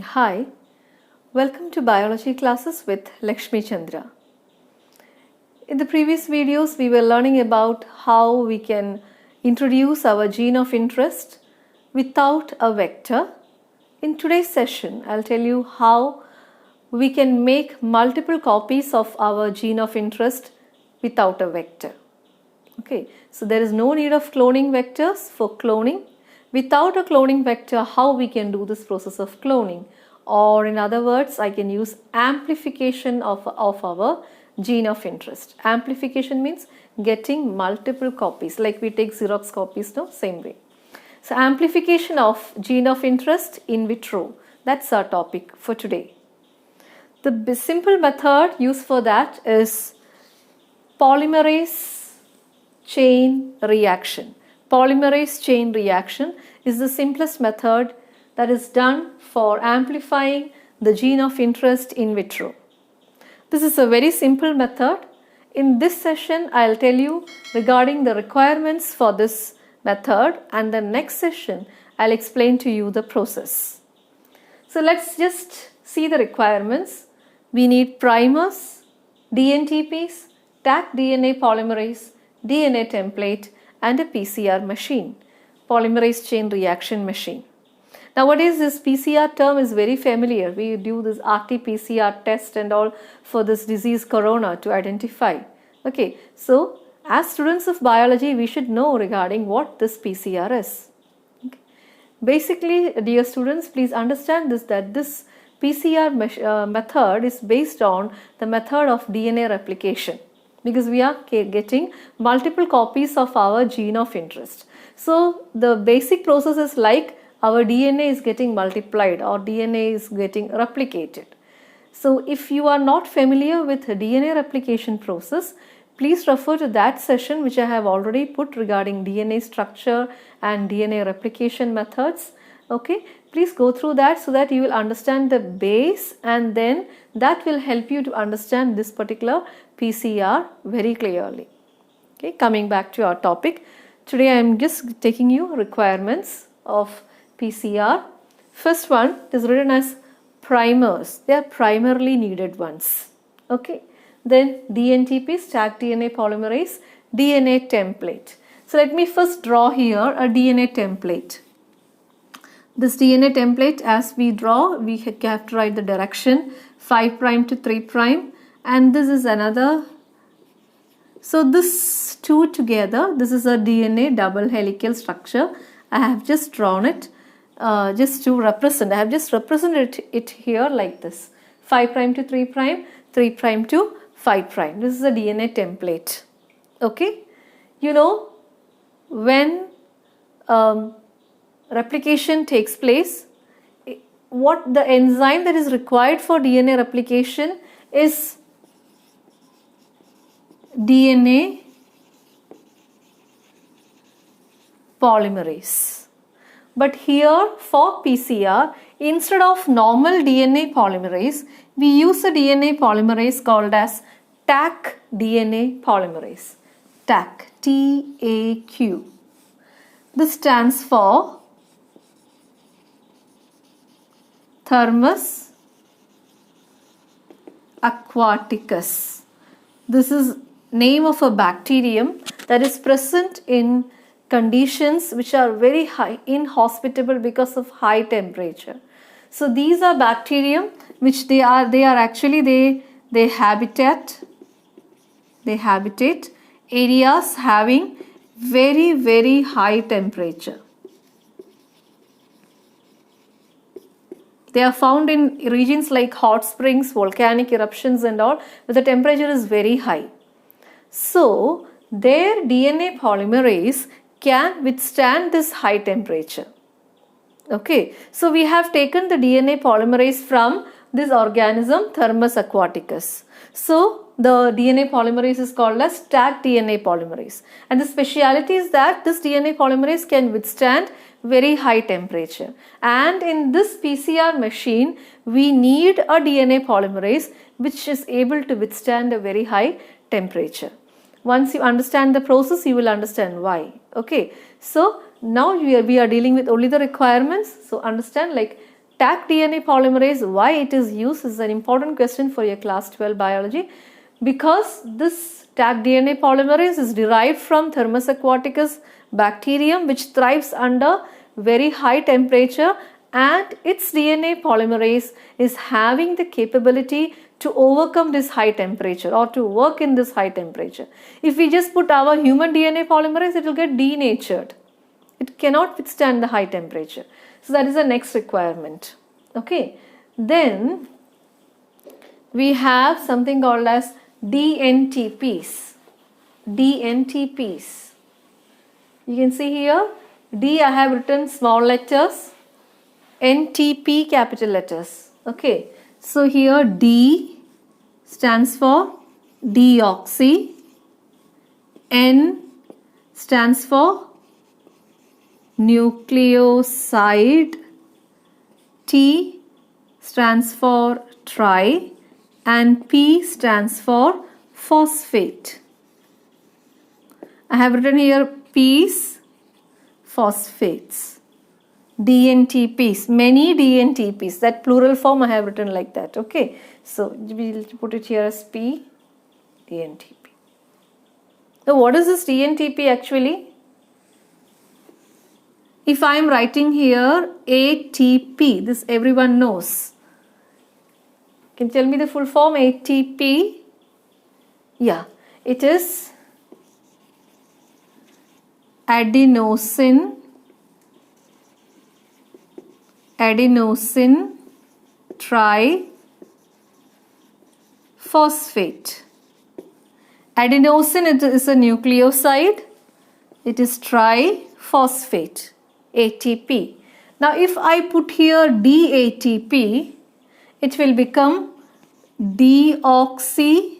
Hi, welcome to biology classes with Lakshmi Chandra. In the previous videos, we were learning about how we can introduce our gene of interest without a vector. In today's session, I'll tell you how we can make multiple copies of our gene of interest without a vector. Okay, so there is no need of cloning vectors for cloning. Without a cloning vector, how we can do this process of cloning? Or in other words, I can use amplification of our gene of interest. Amplification means getting multiple copies, like we take Xerox copies, no? Same way. So amplification of gene of interest in vitro, that's our topic for today. The simple method used for that is polymerase chain reaction. Polymerase chain reaction is the simplest method that is done for amplifying the gene of interest in vitro. This is a very simple method. In this session, I'll tell you regarding the requirements for this method, and the next session I'll explain to you the process. So let's just see the requirements. We need primers, dNTPs, Taq DNA polymerase, DNA template, and a PCR machine, polymerase chain reaction machine. Now what is this PCR term is very familiar. We do this RT-PCR test and all for this disease corona to identify. Okay, so as students of biology, we should know regarding what this PCR is. Okay. Basically, dear students, please understand this, that this PCR method is based on the method of DNA replication, because we are getting multiple copies of our gene of interest. So the basic process is like our DNA is getting multiplied or DNA is getting replicated. So if you are not familiar with the DNA replication process, please refer to that session which I have already put regarding DNA structure and DNA replication methods. Okay, please go through that so that you will understand the base, and then that will help you to understand this particular PCR very clearly. Okay, coming back to our topic, today I am just taking you requirements of PCR. First one is written as primers. They are primarily needed ones. Okay, then dNTPs, Taq DNA polymerase, DNA template. So let me first draw here a DNA template. This DNA template, as we draw, we have to write the direction 5' to 3', and this is another. So this two together, this is a DNA double helical structure. I have just drawn it just to represent. I have just represented it here like this: 5' to 3', 3' to 5'. This is a DNA template. Okay, you know, when replication takes place, what the enzyme that is required for DNA replication is DNA polymerase. But here for PCR, instead of normal DNA polymerase, we use a DNA polymerase called as Taq DNA polymerase. Taq, T-A-Q. This stands for Thermus aquaticus. This is name of a bacterium that is present in conditions which are very high, inhospitable because of high temperature. So these are bacterium which they habitate areas having very, very high temperature. They are found in regions like hot springs, volcanic eruptions and all, where the temperature is very high. So their DNA polymerase can withstand this high temperature. Okay, so we have taken the DNA polymerase from this organism Thermus aquaticus. So the DNA polymerase is called as Taq DNA polymerase, and the speciality is that this DNA polymerase can withstand very high temperature, and in this PCR machine we need a DNA polymerase which is able to withstand a very high temperature. Once you understand the process, you will understand why. Okay, so now we are dealing with only the requirements. So understand, like Taq DNA polymerase, why it is used is an important question for your class 12 biology, because this Taq DNA polymerase is derived from Thermus aquaticus bacterium, which thrives under very high temperature, and its DNA polymerase is having the capability to overcome this high temperature or to work in this high temperature. If we just put our human DNA polymerase, it will get denatured. It cannot withstand the high temperature. So that is the next requirement. Okay. Then we have something called as dNTPs. dNTPs. You can see here, D I have written small letters, NTP capital letters. Okay. So here D stands for deoxy, N stands for nucleoside, T stands for tri, and P stands for phosphate. I have written here P's, phosphates, dNTPs, many dNTPs, that plural form I have written like that. Okay, so we will put it here as P, dNTP. Now what is this dNTP actually? If I am writing here ATP, this everyone knows. Can you tell me the full form? ATP? Yeah, it is adenosine triphosphate. Adenosine is a nucleoside. It is triphosphate, ATP. Now if I put here DATP, it will become deoxy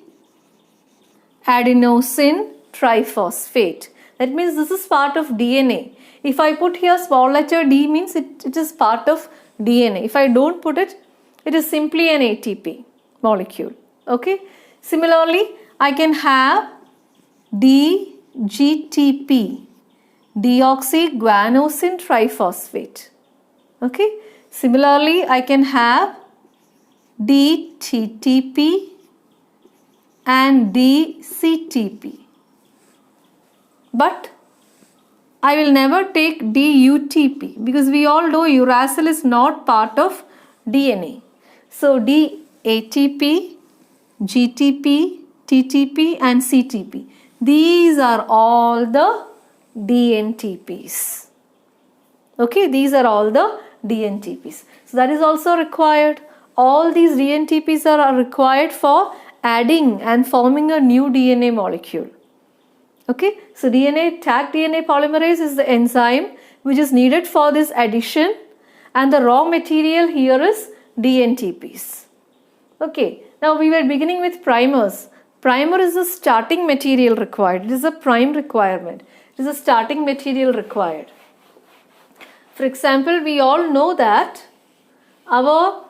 adenosine triphosphate. That means this is part of DNA. If I put here small letter d, means it is part of DNA. If I don't put it, it is simply an ATP molecule. Okay. Similarly, I can have DGTP, deoxyguanosine triphosphate. Okay. Similarly, I can have DTTP and DCTP. But I will never take DUTP, because we all know uracil is not part of DNA. So DATP, GTP, TTP and CTP. These are all the dNTPs. Okay, these are all the dNTPs. So that is also required. All these dNTPs are required for adding and forming a new DNA molecule. Okay, so Taq DNA polymerase is the enzyme which is needed for this addition, and the raw material here is dNTPs. Okay, now we were beginning with primers. Primer is the starting material required. It is a prime requirement. It is a starting material required. For example, we all know that our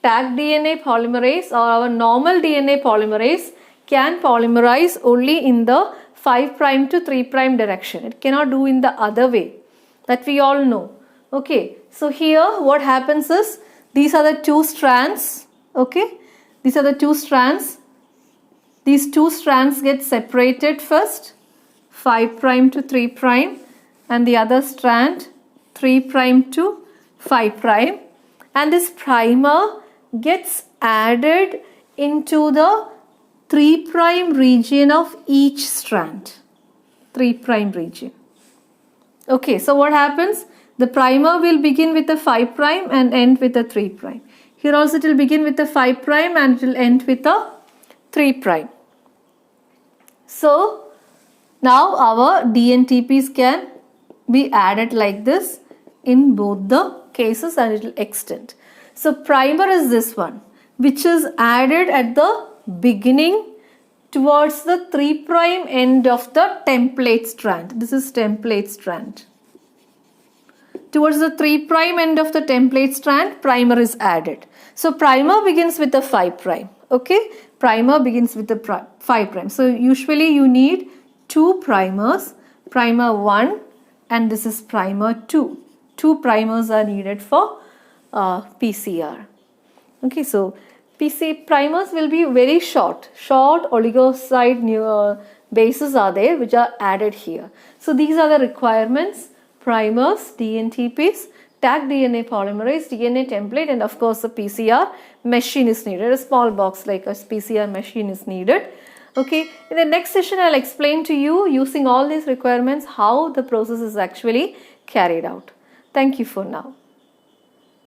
Taq DNA polymerase or our normal DNA polymerase can polymerize only in the 5' to 3' direction. It cannot do in the other way. That we all know. Okay, so here what happens is, these are the two strands. Okay, these are the two strands. These two strands get separated first, 5' to 3', and the other strand 3' to 5', and this primer gets added into the 3' region of each strand. 3' region. Okay, so what happens? The primer will begin with the 5' and end with the 3'. Here also it will begin with the 5' and it will end with the 3'. So now our dNTPs can be added like this in both the cases, and it will extend. So primer is this one, which is added at the beginning towards the 3' end of the template strand. This is template strand. Towards the 3' end of the template strand, primer is added. So primer begins with the 5'. Okay, primer begins with the 5'. So usually you need two primers, primer 1 and this is primer 2. Two primers are needed for PCR. Okay, so PC primers will be very short oligoside bases are there which are added here. So these are the requirements: primers, dNTPs, Taq DNA polymerase, DNA template, and of course the PCR machine is needed. A small box like a PCR machine is needed. Okay, in the next session I'll explain to you, using all these requirements, how the process is actually carried out. Thank you for now.